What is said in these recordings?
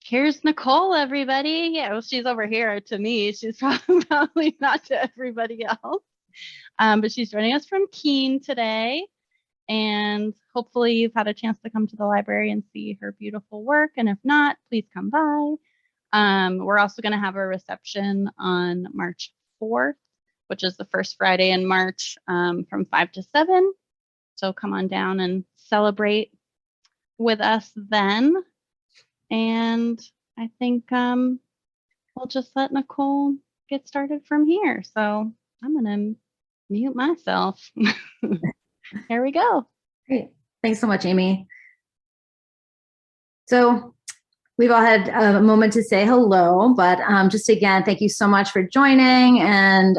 Here's Nicole, everybody. Yeah, well, she's over here to me. She's probably not to everybody else. But she's joining us from Keene today. And hopefully you've had a chance to come to the library and see her beautiful work. And if not, please come by. We're also going to have a reception on March 4th, which is the first Friday in March, from 5 to 7. So come on down and celebrate with us then. And I think we'll just let Nicole get started from here. So I'm going to mute myself. Here we go. Great. Thanks so much, Amy. So we've all had a moment to say hello, but just again, thank you so much for joining and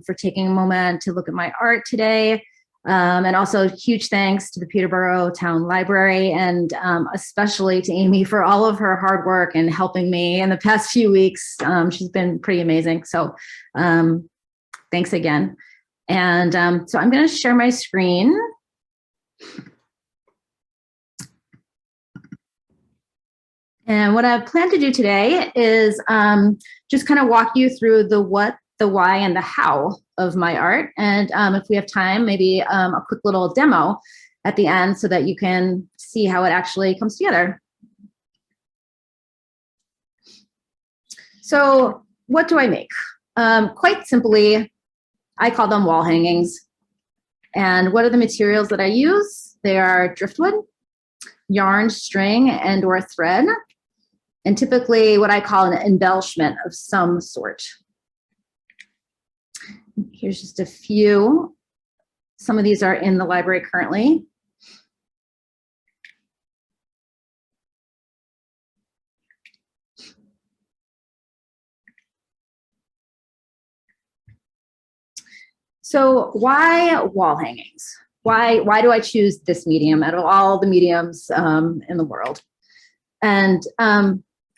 for taking a moment to look at my art today. And also huge thanks to the Peterborough Town Library and especially to Amy for all of her hard work and helping me in the past few weeks. She's been pretty amazing. So thanks again. And so I'm going to share my screen. And what I plan to do today is just kind of walk you through the what, the why, and the how of my art. And if we have time, maybe a quick little demo at the end so that you can see how it actually comes together. So what do I make? Quite simply, I call them wall hangings. And what are the materials that I use? They are driftwood, yarn, string, and or thread, and typically what I call an embellishment of some sort. Here's just a few. Some of these are in the library currently. So why wall hangings? Why do I choose this medium out of all the mediums in the world? And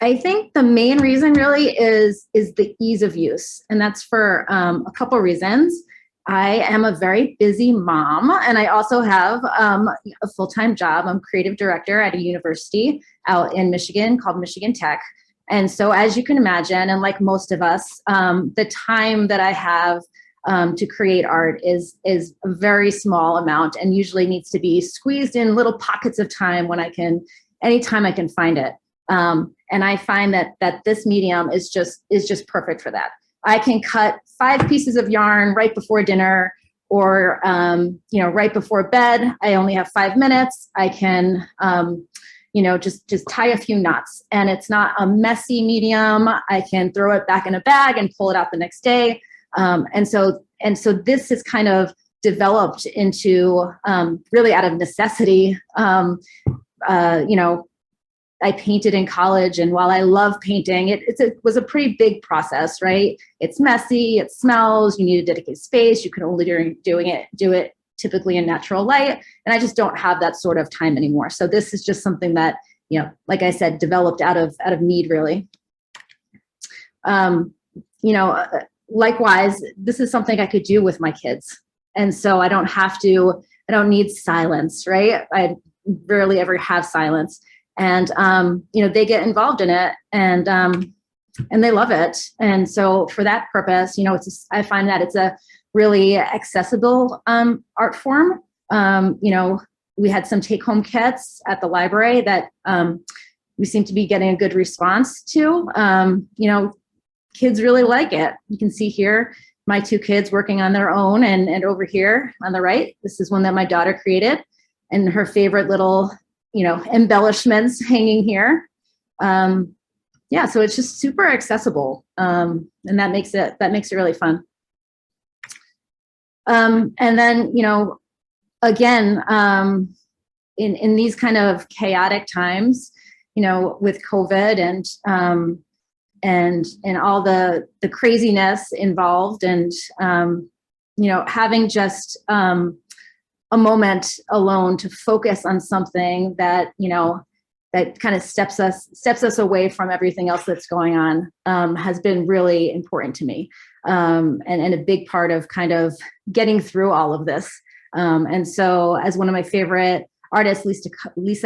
I think the main reason really is the ease of use. And that's for a couple reasons. I am a very busy mom, and I also have a full-time job. I'm creative director at a university out in Michigan called Michigan Tech. And so as you can imagine, and like most of us, the time that I have to create art is a very small amount and usually needs to be squeezed in little pockets of time when anytime I can find it. And I find that this medium is just perfect for that. I can cut 5 pieces of yarn right before dinner or, right before bed. I only have 5 minutes. I can, just tie a few knots, and it's not a messy medium. I can throw it back in a bag and pull it out the next day. And so this is kind of developed into really out of necessity. I painted in college, and while I love painting, it was a pretty big process, right? It's messy, it smells, you need a dedicated space, you can only do it typically in natural light, and I just don't have that sort of time anymore. So this is just something that, like I said, developed out of need, really. Likewise, this is something I could do with my kids, and so I don't need silence, right? I rarely ever have silence. And, they get involved in it, and they love it. And so for that purpose, I find that it's a really accessible art form. We had some take-home kits at the library that we seem to be getting a good response to. Kids really like it. You can see here my 2 kids working on their own, and over here on the right, this is one that my daughter created, and her favorite little embellishments hanging here. So it's just super accessible. And that makes it really fun. And then, again, in these kind of chaotic times, with COVID and all the craziness involved, and, having just, a moment alone to focus on something that, that kind of steps us away from everything else that's going on, has been really important to me, and a big part of kind of getting through all of this. And so, as one of my favorite artist, Lisa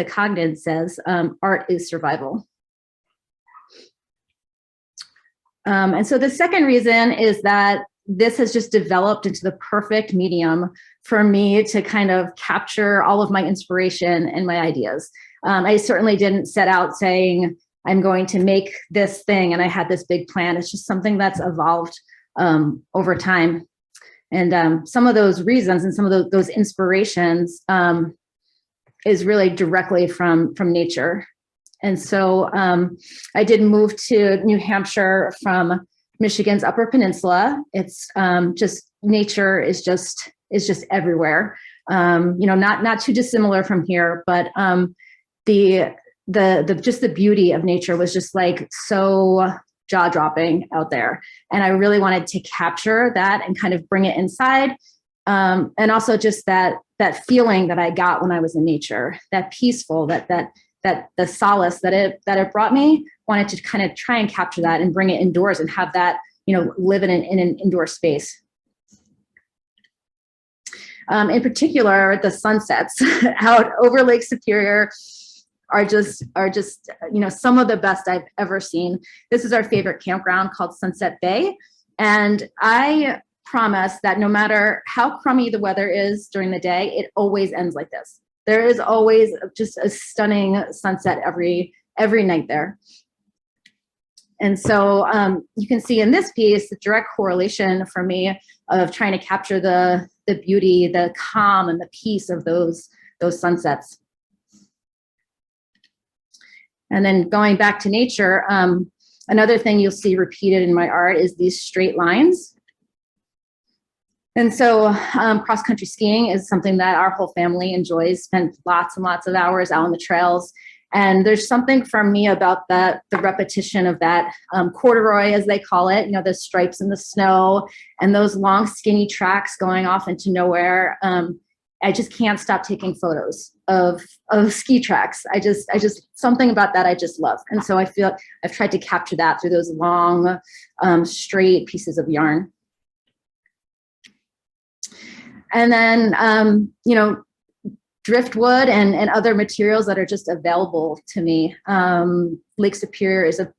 Cogden says, art is survival. And so the second reason is that this has just developed into the perfect medium for me to kind of capture all of my inspiration and my ideas. I certainly didn't set out saying, I'm going to make this thing and I had this big plan. It's just something that's evolved over time. And some of those reasons and some of those inspirations is really directly from nature. And so I did move to New Hampshire from Michigan's Upper Peninsula. It's just nature is just everywhere. Not too dissimilar from here, but the beauty of nature was just like so jaw-dropping out there. And I really wanted to capture that and kind of bring it inside. And also just that feeling that I got when I was in nature, that peaceful, that the solace that it brought me, wanted to kind of try and capture that and bring it indoors and have that, live in an indoor space. In particular, the sunsets out over Lake Superior are just some of the best I've ever seen. This is our favorite campground called Sunset Bay. And I promise that no matter how crummy the weather is during the day, it always ends like this. There is always just a stunning sunset every night there. And so you can see in this piece, the direct correlation for me of trying to capture the beauty, the calm and the peace of those sunsets. And then going back to nature, another thing you'll see repeated in my art is these straight lines. And so cross-country skiing is something that our whole family enjoys, spent lots and lots of hours out on the trails. And there's something for me about the repetition of that corduroy, as they call it, the stripes in the snow and those long skinny tracks going off into nowhere. I just can't stop taking photos of ski tracks. I just something about that I just love. And so I feel I've tried to capture that through those long, straight pieces of yarn. And then, driftwood and other materials that are just available to me. Lake Superior is a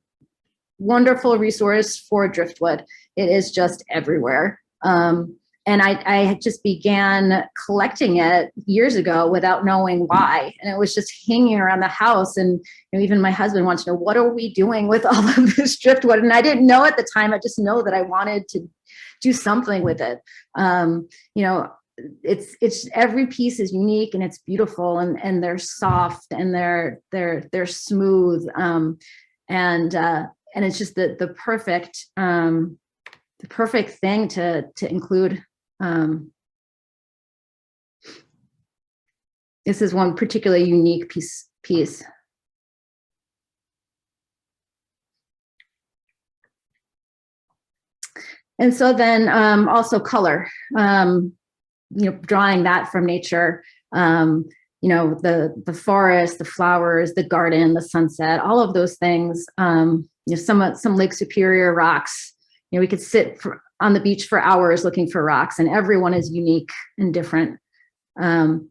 wonderful resource for driftwood. It is just everywhere. And I just began collecting it years ago without knowing why. And it was just hanging around the house. And even my husband wanted to know, what are we doing with all of this driftwood? And I didn't know at the time. I just know that I wanted to do something with it. It's every piece is unique and it's beautiful and they're soft and they're smooth. And it's just the perfect thing to include. This is one particularly unique piece. And so then also color, drawing that from nature, the forest, the flowers, the garden, the sunset, all of those things, some Lake Superior rocks, we could sit on the beach for hours looking for rocks and everyone is unique and different. And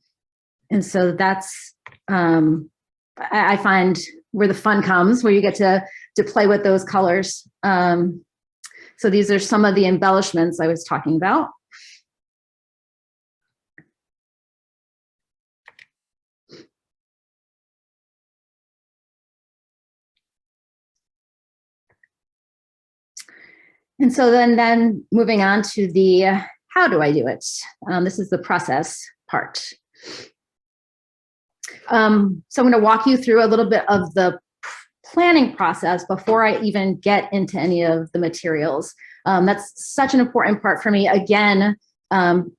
so that's, I find where the fun comes, where you get to play with those colors. So these are some of the embellishments I was talking about. And so then moving on to the how do I do it? This is the process part. So I'm going to walk you through a little bit of the planning process before I even get into any of the materials. That's such an important part for me, again,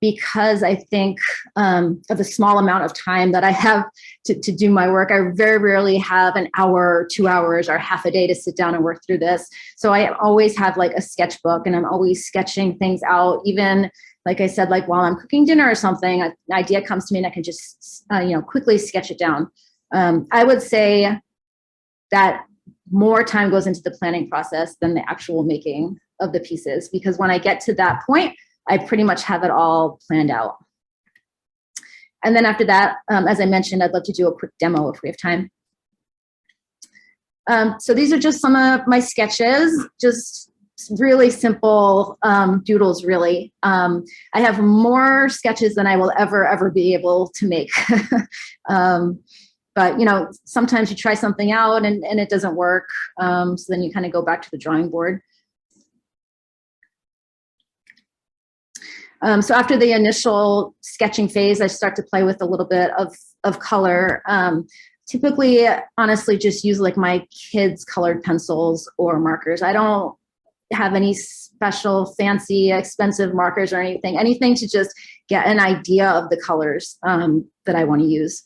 because I think of the small amount of time that I have to do my work. I very rarely have an hour, 2 hours, or half a day to sit down and work through this. So I always have like a sketchbook and I'm always sketching things out, even like I said, like while I'm cooking dinner or something, an idea comes to me and I can just, quickly sketch it down. I would say that more time goes into the planning process than the actual making of the pieces, because when I get to that point, I pretty much have it all planned out. And then after that, as I mentioned, I'd love to do a quick demo if we have time. So these are just some of my sketches, just really simple doodles, really. I have more sketches than I will ever be able to make. But, you know, sometimes you try something out and it doesn't work. So then you kind of go back to the drawing board. So after the initial sketching phase, I start to play with a little bit of color. Typically, honestly, just use like my kids' colored pencils or markers. I don't have any special, fancy, expensive markers or anything to just get an idea of the colors that I want to use.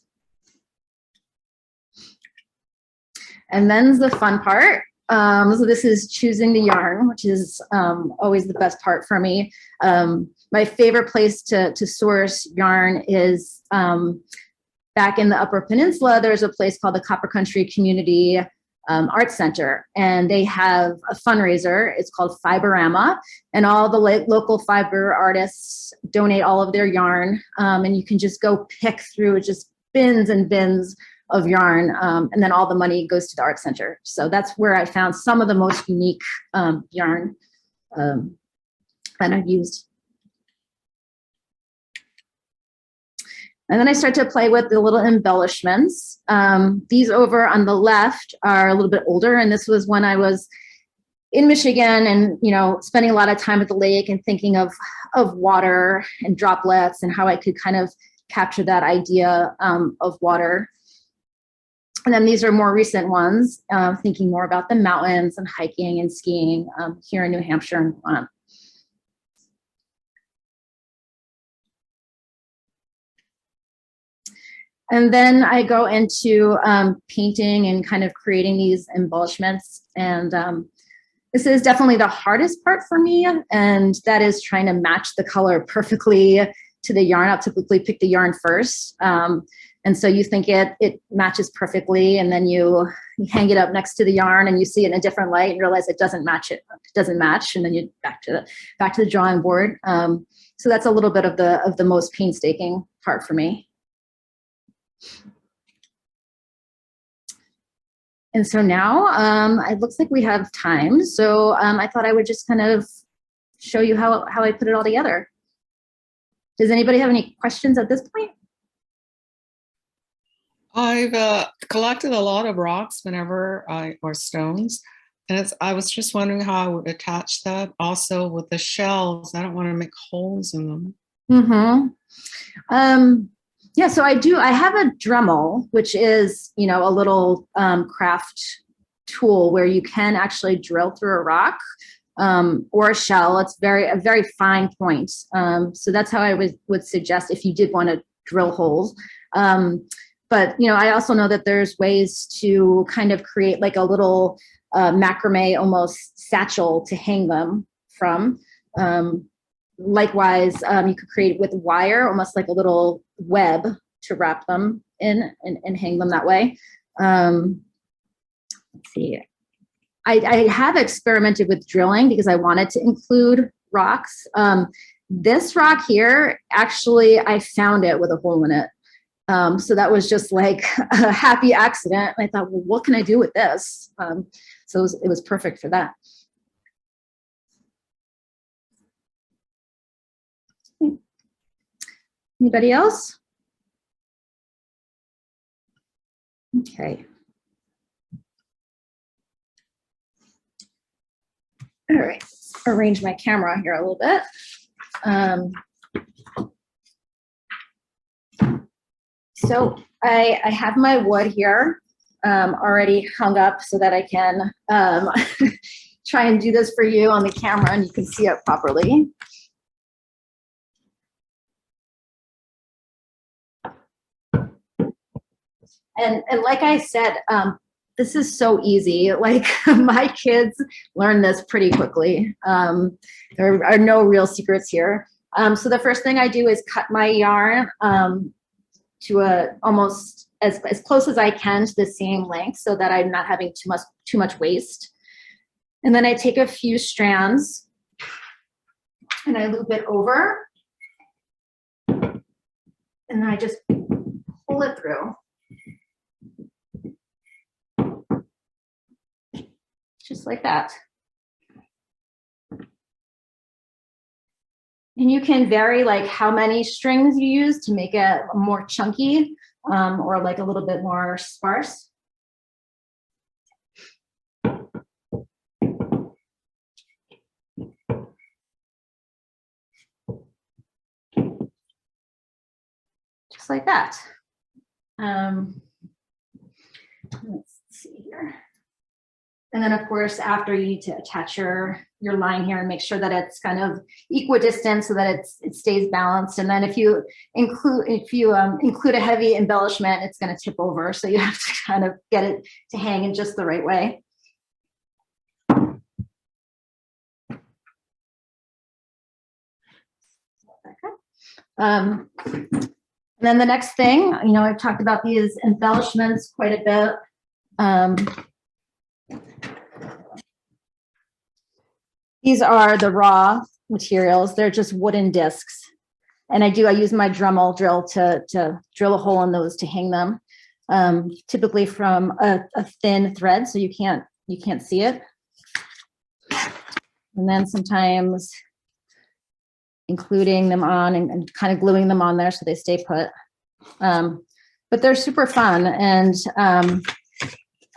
And then's the fun part. So this is choosing the yarn, which is always the best part for me. My favorite place to source yarn is back in the Upper Peninsula. There's a place called the Copper Country Community Arts Center, and they have a fundraiser. It's called Fiberama, and all the local fiber artists donate all of their yarn, and you can just go pick through just bins and bins of yarn, and then all the money goes to the art center. So that's where I found some of the most unique yarn that I've used. And then I start to play with the little embellishments. These over on the left are a little bit older, and this was when I was in Michigan and, you know, spending a lot of time at the lake and thinking of water and droplets and how I could kind of capture that idea of water. And then these are more recent ones, thinking more about the mountains and hiking and skiing here in New Hampshire and Vermont. And then I go into painting and kind of creating these embellishments. And this is definitely the hardest part for me. And that is trying to match the color perfectly to the yarn. I'll typically pick the yarn first. And so you think it matches perfectly, and then you hang it up next to the yarn and you see it in a different light and realize it doesn't match, and then you back to the drawing board. So that's a little bit of the most painstaking part for me. And so now it looks like we have time. So I thought I would just kind of show you how I put it all together. Does anybody have any questions at this point? I've collected a lot of rocks or stones, and I was just wondering how I would attach that also with the shells. I don't want to make holes in them. Mm-hmm. Yeah, so I have a Dremel, which is, you know, a little craft tool where you can actually drill through a rock or a shell. It's a very fine point. So that's how I would suggest if you did want to drill holes. But, you know, I also know that there's ways to kind of create like a little macrame almost satchel to hang them from. Likewise, you could create with wire, almost like a little web to wrap them in and hang them that way. Let's see. I have experimented with drilling because I wanted to include rocks. This rock here, actually, I found it with a hole in it. So that was just like a happy accident. And I thought, well, what can I do with this? So it was perfect for that. Anybody else? Okay. All right, let's arrange my camera here a little bit. So I have my wood here already hung up so that I can try and do this for you on the camera and you can see it properly. And like I said, this is so easy. Like my kids learn this pretty quickly. There are no real secrets here. So the first thing I do is cut my yarn to almost as close as I can to the same length so that I'm not having too much waste. And then I take a few strands and I loop it over. And then I just pull it through. Just like that. And you can vary like how many strings you use to make it more chunky or like a little bit more sparse. Just like that. Let's see here. And then of course, after you need to attach your line here and make sure that it's kind of equidistant so that it stays balanced. And then if you include a heavy embellishment, it's going to tip over. So you have to kind of get it to hang in just the right way. And then the next thing, I've talked about these embellishments quite a bit. These are the raw materials. They're just wooden discs. And I use my Dremel drill to drill a hole in those to hang them, typically from a thin thread, so you can't see it. And then sometimes including them on and kind of gluing them on there so they stay put. But they're super fun. And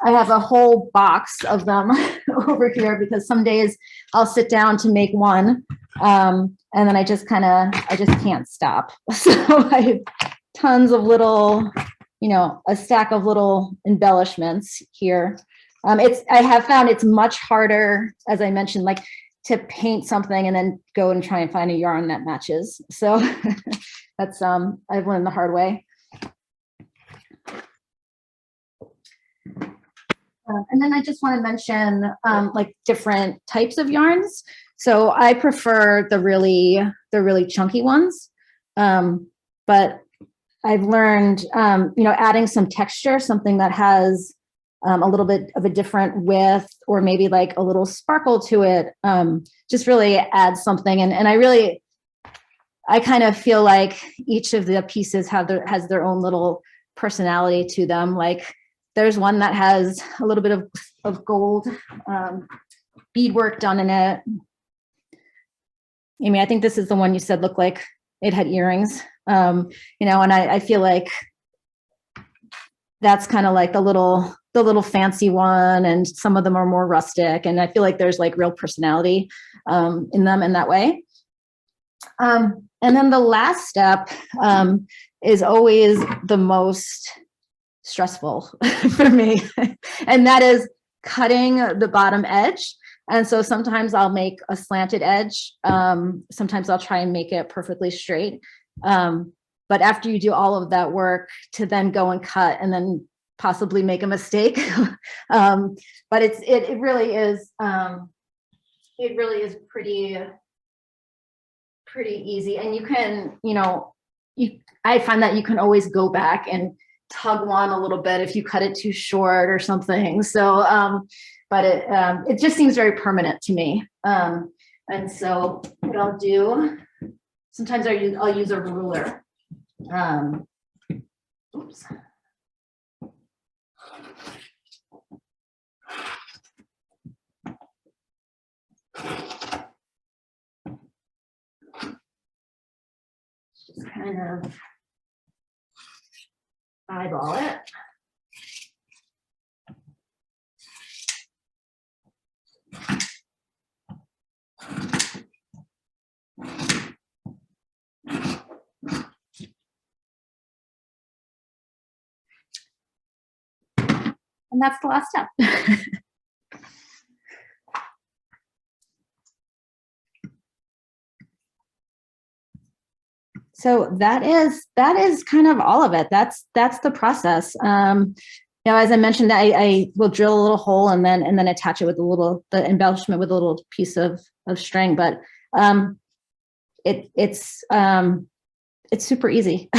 I have a whole box of them over here because some days I'll sit down to make one and then I just can't stop. So I have tons of little, a stack of little embellishments here. I have found it's much harder, as I mentioned, like to paint something and then go and try and find a yarn that matches. So that's, I've learned the hard way. And then I just want to mention like different types of yarns. So I prefer the really chunky ones, but I've learned, adding some texture, something that has a little bit of a different width or maybe like a little sparkle to it, just really adds something. And I kind of feel like each of the pieces has their own little personality to them. Like there's one that has a little bit of gold beadwork done in it. Amy, I think this is the one you said looked like it had earrings, and I feel like that's kind of like the little fancy one, and some of them are more rustic, and I feel like there's like real personality in them in that way. And then the last step is always the most stressful for me, and that is cutting the bottom edge. And so sometimes I'll make a slanted edge. Sometimes I'll try and make it perfectly straight. But after you do all of that work to then go and cut and then possibly make a mistake, but it really is pretty easy. And you can, I find that you can always go back and tug one a little bit if you cut it too short or something. So, but it just seems very permanent to me. And so what I'll do, sometimes I'll use a ruler. Oops. Just kind of eyeball it. And that's the last step. So that is kind of all of it. That's the process. As I mentioned, I will drill a little hole and then attach it with the embellishment with a little piece of string. But it's super easy,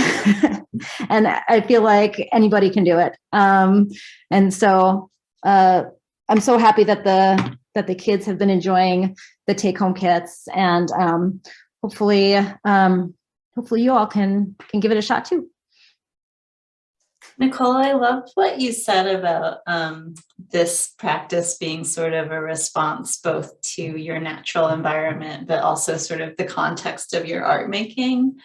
and I feel like anybody can do it. And so I'm so happy that the kids have been enjoying the take-home kits, and hopefully you all can give it a shot too. Nicole, I loved what you said about this practice being sort of a response both to your natural environment, but also sort of the context of your art making.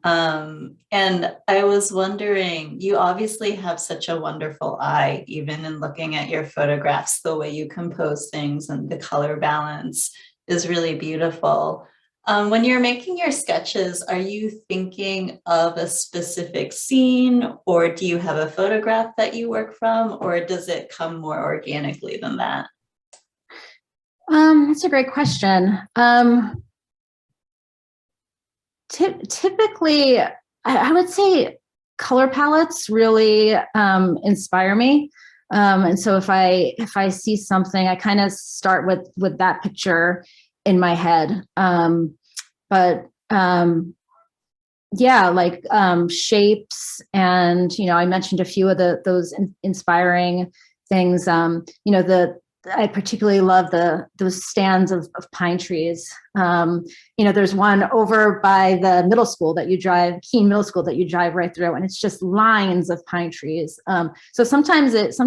And I was wondering, you obviously have such a wonderful eye, even in looking at your photographs, the way you compose things and the color balance is really beautiful. When you're making your sketches, are you thinking of a specific scene, or do you have a photograph that you work from, or does it come more organically than that? That's a great question. Typically, I would say color palettes really inspire me. And so if I see something, I kind of start with that picture in my head. But yeah, like shapes, and I mentioned a few of those inspiring things. I particularly love those stands of pine trees. There's one over by the middle school that you drive, Keene Middle School, that you drive right through, and it's just lines of pine trees. So sometimes it is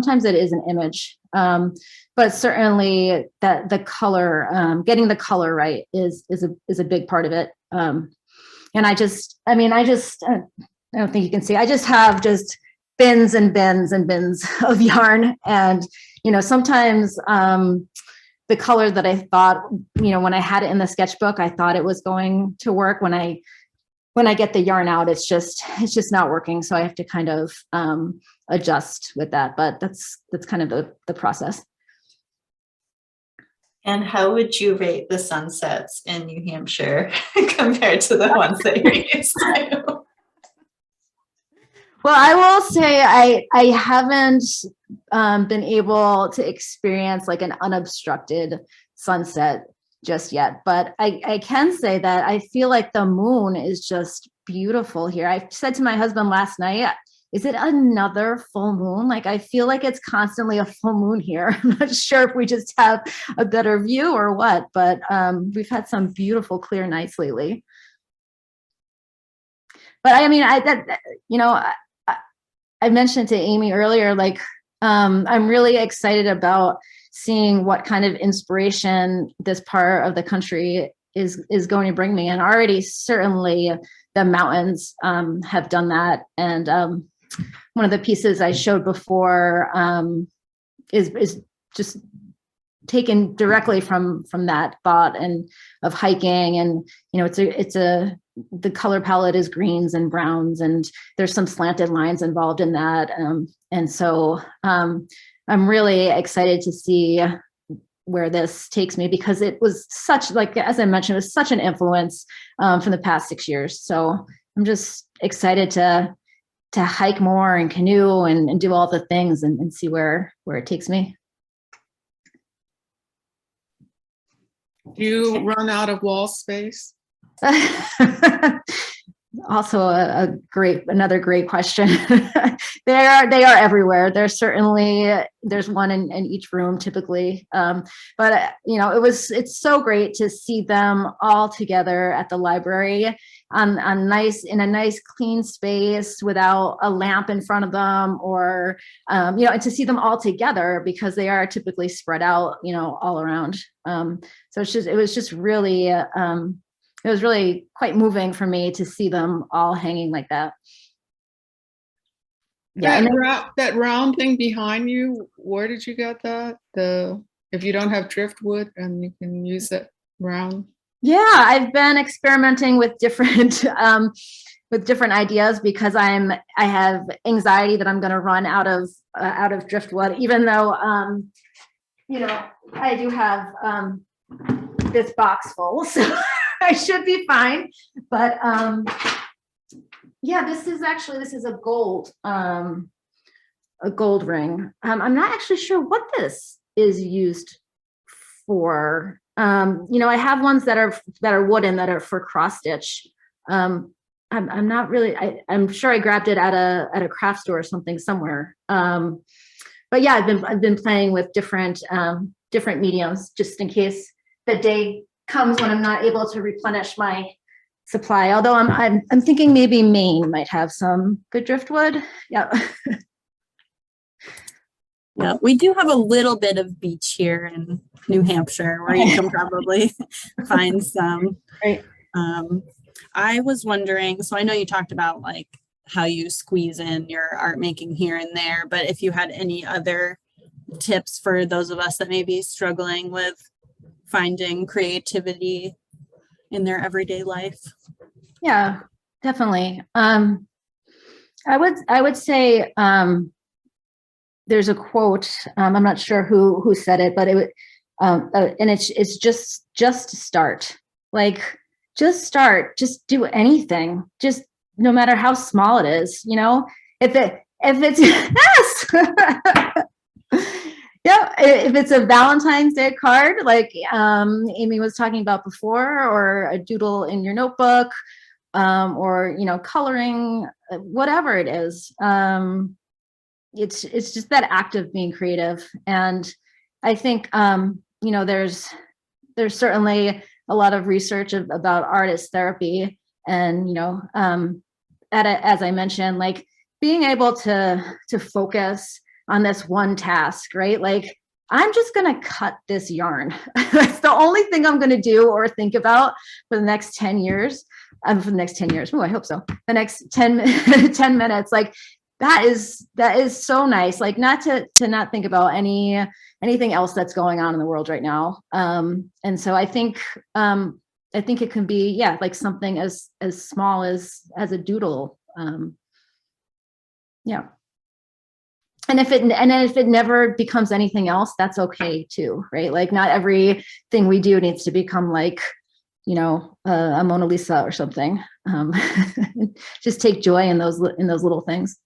an image, but certainly that the color, getting the color right is a big part of it. And I don't think you can see. I just have bins and bins and bins of yarn, and sometimes the color that I thought, when I had it in the sketchbook, I thought it was going to work. When I get the yarn out, it's just not working. So I have to kind of adjust with that. But that's kind of the process. And how would you rate the sunsets in New Hampshire compared to the ones that you're used to? Well, I will say I haven't been able to experience like an unobstructed sunset just yet, but I can say that I feel like the moon is just beautiful here. I said to my husband last night, is it another full moon? Like, I feel like it's constantly a full moon here. I'm not sure if we just have a better view or what, but we've had some beautiful clear nights lately. But I mean, I mentioned to Amy earlier, like, I'm really excited about seeing what kind of inspiration this part of the country is going to bring me. And already, certainly, the mountains have done that. And one of the pieces I showed before is just taken directly from that thought and of hiking. And the color palette is greens and browns, and there's some slanted lines involved in that. And so I'm really excited to see where this takes me, because it was such, like, as I mentioned, it was such an influence from the past 6 years. So I'm just excited to hike more and canoe and do all the things and see where it takes me. Do you run out of wall space? Also another great question. They are everywhere. There's one in each room typically. But it's so great to see them all together at the library in a nice clean space without a lamp in front of them, or and to see them all together, because they are typically spread out all around. So it was really quite moving for me to see them all hanging like that. Yeah, that round thing behind you, where did you get that? If you don't have driftwood and you can use that round. Yeah, I've been experimenting with different ideas, because I have anxiety that I'm going to run out of driftwood, even though I do have this box full, so I should be fine. But yeah, this is a gold ring. I'm not actually sure what this is used for. I have ones that are wooden, that are for cross stitch. I'm not really. I'm sure I grabbed it at a craft store or something somewhere. But yeah, I've been playing with different mediums, just in case the day comes when I'm not able to replenish my supply. Although I'm thinking maybe Maine might have some good driftwood. Yeah. Yeah, we do have a little bit of beach here in New Hampshire where you can probably find some. Right. I was wondering, so I know you talked about like how you squeeze in your art making here and there, but if you had any other tips for those of us that may be struggling with finding creativity in their everyday life. Yeah, definitely. I would say there's a quote. I'm not sure who said it, but and it's just start. Like, just start. Just do anything. Just no matter how small it is. You know, if it's yes. Yeah, if it's a Valentine's Day card, like Amy was talking about before, or a doodle in your notebook, or coloring, whatever it is. It's just that act of being creative, and I think there's certainly a lot of research about artist therapy, and as I mentioned, like being able to focus on this one task, right? Like, I'm just going to cut this yarn. That's the only thing I'm going to do or think about for the next 10 years. For the next 10 years. Oh, I hope so. The next 10 minutes. Like, that is so nice. Like, not to not think about anything else that's going on in the world right now. And so I think it can be, yeah, like something as small as a doodle. Yeah. And if it never becomes anything else, that's okay too, right? Like, not everything we do needs to become like, a Mona Lisa or something. Just take joy in those little things.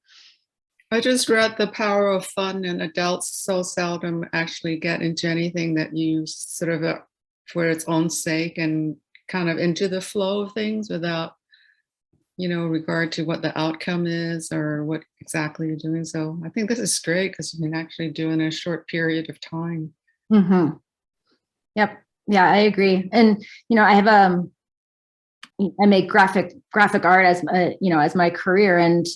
I just read The Power of Fun, and adults so seldom actually get into anything that you sort of for its own sake and kind of into the flow of things without regard to what the outcome is or what exactly you're doing. So I think this is great because you can actually do in a short period of time. Mm-hmm. Yep. Yeah, I agree. And, I have, I make graphic art as, as my career. And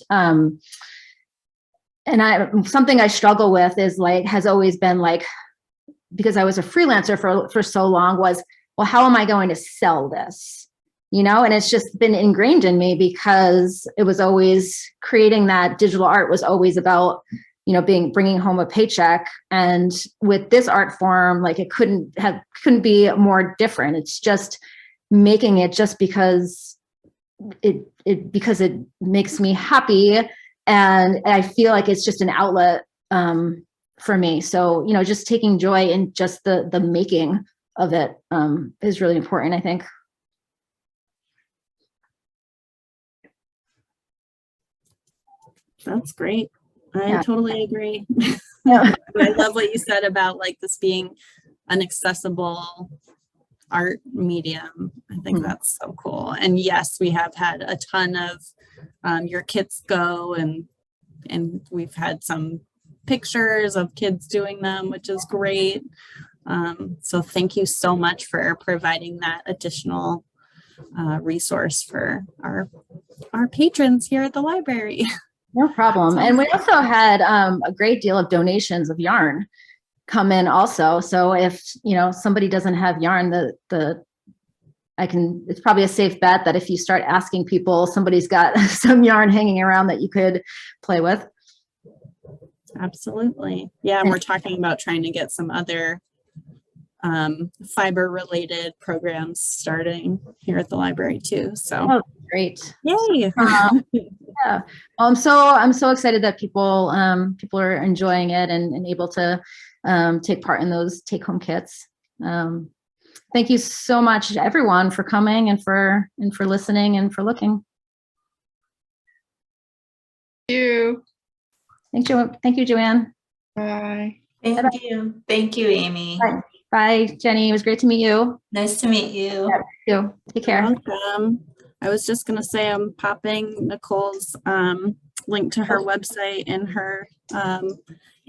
something I struggle with is has always been like, because I was a freelancer for so long, was, well, how am I going to sell this? And it's just been ingrained in me because it was always creating that digital art was always about, bringing home a paycheck. And with this art form, like, it couldn't be more different. It's just making it just because it makes me happy. And I feel like it's just an outlet for me. So, just taking joy in just the making of it is really important, I think. That's great. I totally agree. Yeah. I love what you said about like this being an accessible art medium. I think that's so cool. And yes, we have had a ton of your kits go, and we've had some pictures of kids doing them, which is great. So thank you so much for providing that additional resource for our patrons here at the library. No problem. And we also had a great deal of donations of yarn come in also. So if, somebody doesn't have yarn, it's probably a safe bet that if you start asking people, somebody's got some yarn hanging around that you could play with. Absolutely. Yeah. And we're talking about trying to get some other fiber related programs starting here at the library too. So great. Yay. Yeah. I'm so excited that people are enjoying it and able to take part in those take home kits. Thank you so much, everyone, for coming and for listening and for looking. Thank you. Thank you, Joanne. Bye. Thank you. Thank you, Amy. Bye, Jenny. It was great to meet you. Nice to meet you. Yeah, take care. Welcome. I was just going to say I'm popping Nicole's link to her website and her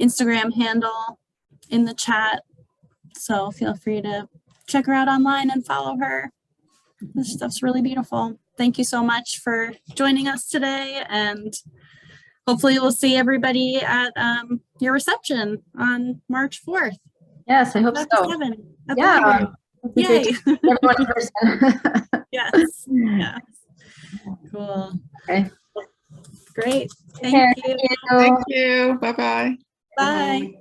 Instagram handle in the chat. So feel free to check her out online and follow her. This stuff's really beautiful. thank you so much for joining us today, and hopefully we'll see everybody at your reception on March 4th. Yes, I hope At the so. 7 at the Yeah. library. It'd be great Yay. to see everyone in person. Yes. Yes. Cool. Okay. Great. Take care. Thank you. Thank you. Thank you. Bye-bye. Bye.